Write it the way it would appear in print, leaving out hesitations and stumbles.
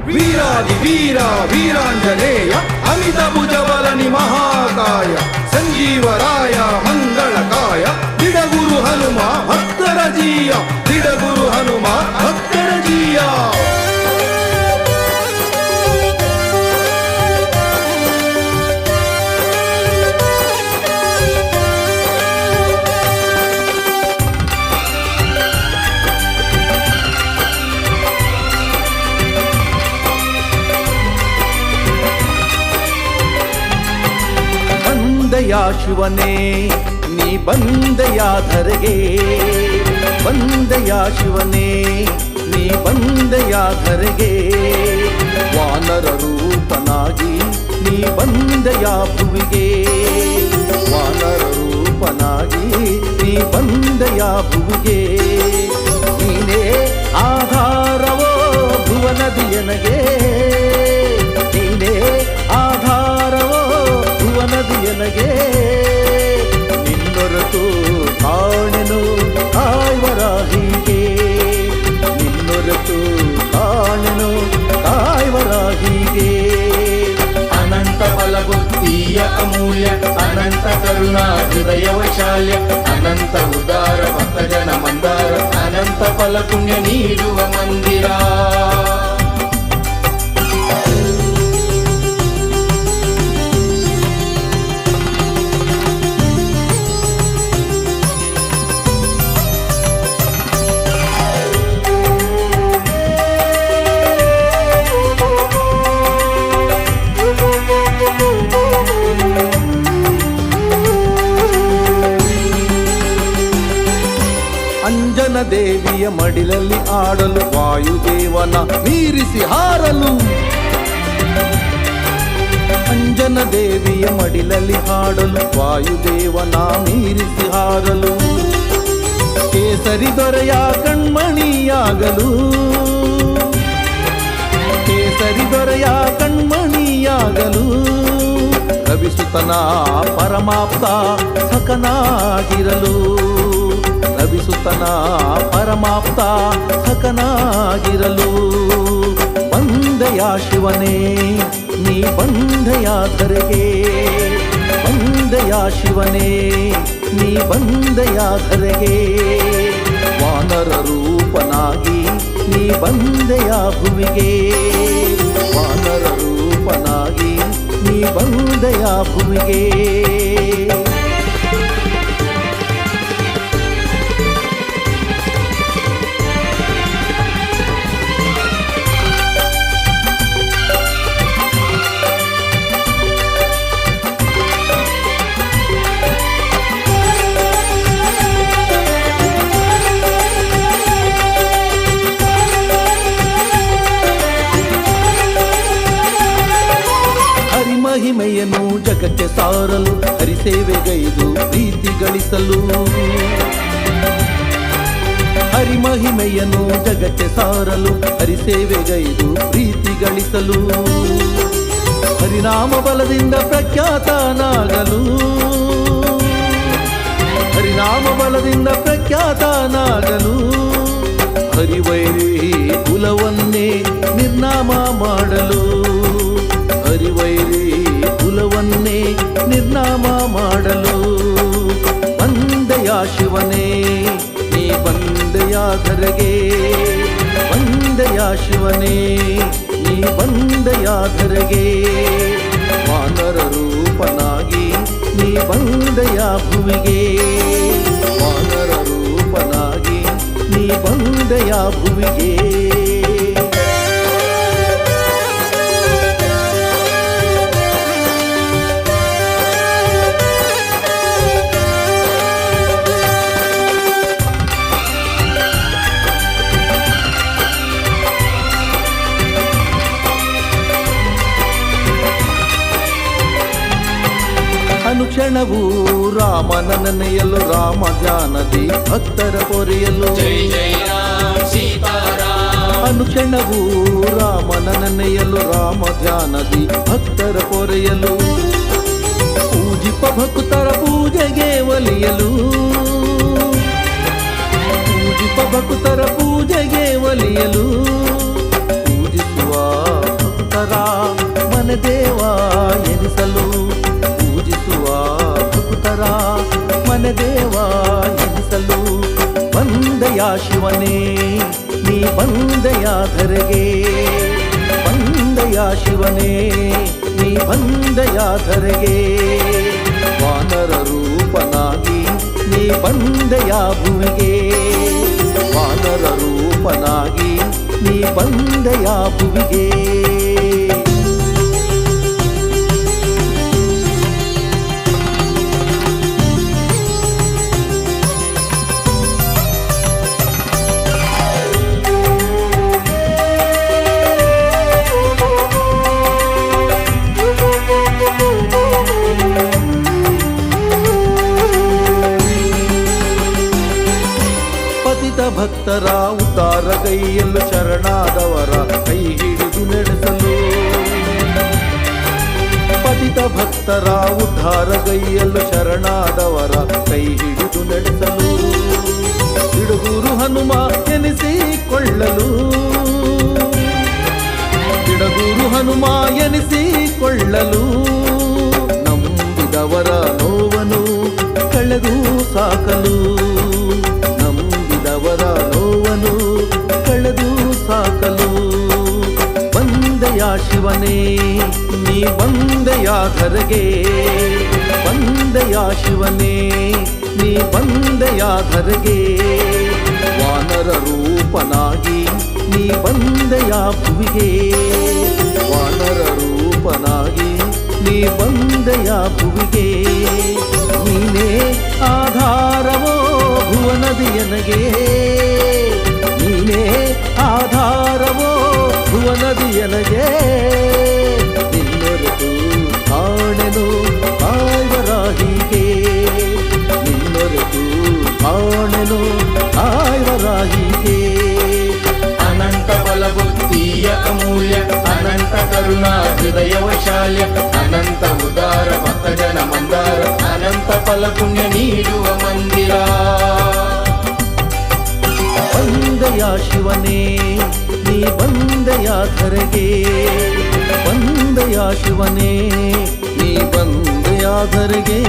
వీరాది వీర వీరాంజనేయ అమిత భుజబలని మహాకాయ సంజీవరాయ మంగళకాయ దిడగురు హనుమ భక్తర జీయ దిడగురు హనుమ భక్తర జీయ ಬಂದೆಯ ಶಿವನೇ ನೀ ಬಂದೆಯ ಧರೆಗೆ ಬಂದೆಯ ಶಿವನೇ ನೀ ಬಂದೆಯ ಧರೆಗೆ ವಾನರ ರೂಪನಾಗಿ ನೀ ಬಂದೆಯ ಭುವಿಗೆ ವಾನರ ರೂಪನಾಗಿ ನೀ ಬಂದೆಯ ಭುವಿಗೆ ನೀನೇ ಆಧಾರವೋ ಭುವನದಿಯನಗೆ ನೀನೇ ಆಧಾರವೋ ಭುವನದಿಯನಗೆ ನಿನ್ನೊರತು ಕಾಣೆನು ಕಾಯ್ವರಾಹಿಗೆ ನಿನ್ನೊರತು ಕಾಣೆನು ಕಾಯ್ವರಾಹಿಗೆ ಅನಂತ ಬಲಬುದ್ಧಿಯ ಅಮೂಲ್ಯ ಅನಂತ ಕರುಣಾ ಹೃದಯ ವೈಶಾಲ್ಯ ಅನಂತ ಉದಾರ ಭಕ್ತಜನ ಮಂದಾರ ಅನಂತ ಫಲ ಪುಣ್ಯ ನೀಡುವ ಮಂದಿರ ಅಂಜನ ದೇವಿಯ ಮಡಿಲಲ್ಲಿ ಆಡಲು ವಾಯುದೇವನ ಮೀರಿಸಿ ಹಾರಲು ಅಂಜನ ದೇವಿಯ ಮಡಿಲಲ್ಲಿ ಹಾಡಲು ವಾಯುದೇವನ ಮೀರಿಸಿ ಹಾರಲು ಕೇಸರಿ ದೊರೆಯ ಕಣ್ಮಣಿಯಾಗಲು ಕೇಸರಿ ದೊರೆಯ ಕಣ್ಮಣಿಯಾಗಲು ರವಿಸುತನ ಪರಮಾಪ್ತ ಸಖನಾಗಿರಲು ರವಿಸುತನ ಪರಮಾಪ್ತ ಸಖನಾಗಿರಲು ಬಂದೆಯ ಶಿವನೇ ನೀ ಬಂದೆಯ ಧರೆಗೆ ಬಂದೆಯ ಶಿವನೇ ನೀ ಬಂದೆಯ ಧರೆಗೆ ವಾನರ ರೂಪನಾಗಿ ನೀ ಬಂದೆಯ ಭುವಿಗೆ ವಾನರ ರೂಪನಾಗಿ ನೀ ಬಂದೆಯ ಭುವಿಗೆ ಮಹಿಮೆಯನ್ನು ಜಗಕ್ಕೆ ಸಾರಲು ಹರಿಸೇವೆಗೈದು ಪ್ರೀತಿ ಗಳಿಸಲು ಹರಿಮಹಿಮೆಯನ್ನು ಜಗಕ್ಕೆ ಸಾರಲು ಹರಿಸೇವೆಗೈದು ಪ್ರೀತಿ ಗಳಿಸಲು ಹರಿನಾಮ ಬಲದಿಂದ ಪ್ರಖ್ಯಾತನಾಗಲು ಹರಿನಾಮ ಬಲದಿಂದ ಪ್ರಖ್ಯಾತನಾಗಲು ಹರಿವೈರಿ ಕುಲವನ್ನೇ ನಿರ್ನಾಮ ಮಾಡಲು ಹರಿವೈರಿ ಕುಲವನ್ನೇ ನಿರ್ನಾಮ ಮಾಡಲು ಬಂದೆಯ ಶಿವನೇ ನೀ ಬಂದೆಯ ಧರೆಗೆ ಬಂದೆಯ ಶಿವನೇ ನೀ ಬಂದೆಯ ಧರೆಗೆ ವಾನರ ರೂಪನಾಗಿ ನೀ ಬಂದೆಯ ಭುವಿಗೆ ವಾನರ ರೂಪನಾಗಿ ನೀ ಬಂದೆಯ ಭುವಿಗೆ ಅನುಕ್ಷಣವೂ ರಾಮನ ನೆನೆಯಲು ರಾಮ ಜಾನದಿ ಭಕ್ತರ ಪೊರೆಯಲು ಜೈ ಜೈ ರಾಮ್ ಸೀತಾರಾಮ್ ಅನುಕ್ಷಣವೂ ರಾಮನ ನೆನೆಯಲು ರಾಮ ಧ್ಯಾನದಿ ಭಕ್ತರ ಪೊರೆಯಲು ಪೂಜಿಪ ಭಕ್ತರ ಪೂಜೆಗೆ ಒಲಿಯಲು ಪೂಜಿಪ ಭಕ್ತರ ಪೂಜೆಗೆ ಒಲಿಯಲು ಪೂಜಿಸುವ ಭಕ್ತರ ಮನದೇವ ಎನಿಸಲು ಪೂಜಿಸುವ ಭಕ್ತರ ಮನದೇವ ಎನಿಸಲು ಬಂದೆಯ ಶಿವನೇ ನೀ ಬಂದೆಯ ಧರೆಗೆ ಬಂದೆಯ ಶಿವನೇ ನೀ ಬಂದೆಯ ಧರೆಗೆ ವಾನರ ರೂಪನಾಗಿ ನೀ ಬಂದೆಯ ಭುವಿಗೆ ವಾನರ ರೂಪನಾಗಿ ನೀ ಬಂದೆಯ ಭುವಿಗೆ ಭಕ್ತರ ಉದ್ಧಾರಗೈಯಲು ಶರಣಾದವರ ಕೈ ಹಿಡಿದು ನಡೆಸಲು ಪತಿತ ಭಕ್ತರ ಉದ್ಧಾರಗೈಯಲು ಶರಣಾದವರ ಕೈ ಹಿಡಿದು ನಡೆಸಲು ಬಿಡುಗೂರು ಹನುಮ ಎನಿಸಿಕೊಳ್ಳಲು ಬಿಡುಗೂರು ಹನುಮ ಎನಿಸಿಕೊಳ್ಳಲು ನಂಬಿದವರ ನೋವನ್ನು ಕಳೆದು ಸಾಕಲು ಅವರ ನೋವನ್ನು ಕಳೆದು ಸಾಕಲು ಬಂದೆಯ ಶಿವನೇ ನೀ ಬಂದೆಯ ಧರೆಗೆ ಬಂದೆಯ ಶಿವನೇ ನೀ ಬಂದೆಯ ಧರೆಗೆ ವಾನರ ರೂಪನಾಗಿ ನೀ ಬಂದೆಯ ಭುವಿಗೆ ವಾನರ ರೂಪನಾಗಿ ನೀ ಬಂದೆಯ ಭುವಿಗೆ ನೀನೇ ಆಧಾರವೋ ಭುವನದಿಯನಗೆ ನೀನೇ ಆಧಾರವೋ ಭುವನದಿಯನಗೆ ನಿನ್ನೊರೆತು ಕಾಣೆನು ಆಯ್ವರಾಹಿಗೆ ನಿನ್ನೊರೆತು ಕಾಣೆನು ಆಯ್ವರಾಹಿಗೆ ಅನಂತ ಬಲಬುದ್ಧಿಯ ಅಮೂಲ್ಯ ಅನಂತ ಕರುಣಾ ಹೃದಯ ವೈಶಾಲ್ಯ ಅನಂತ ಉದಾರ ಭಕ್ತಜನ ಮಂದಾರ ಅನಂತ ಫಲ ಪುಣ್ಯ ನೀಡುವ ಮಂದಿರ ಬಂದೆಯ ಶಿವನೇ ನೀ ಬಂದೆಯ ಧರೆಗೆ ಬಂದೆಯ ಶಿವನೇ ನೀ ಬಂದೆಯ ಧರೆಗೆ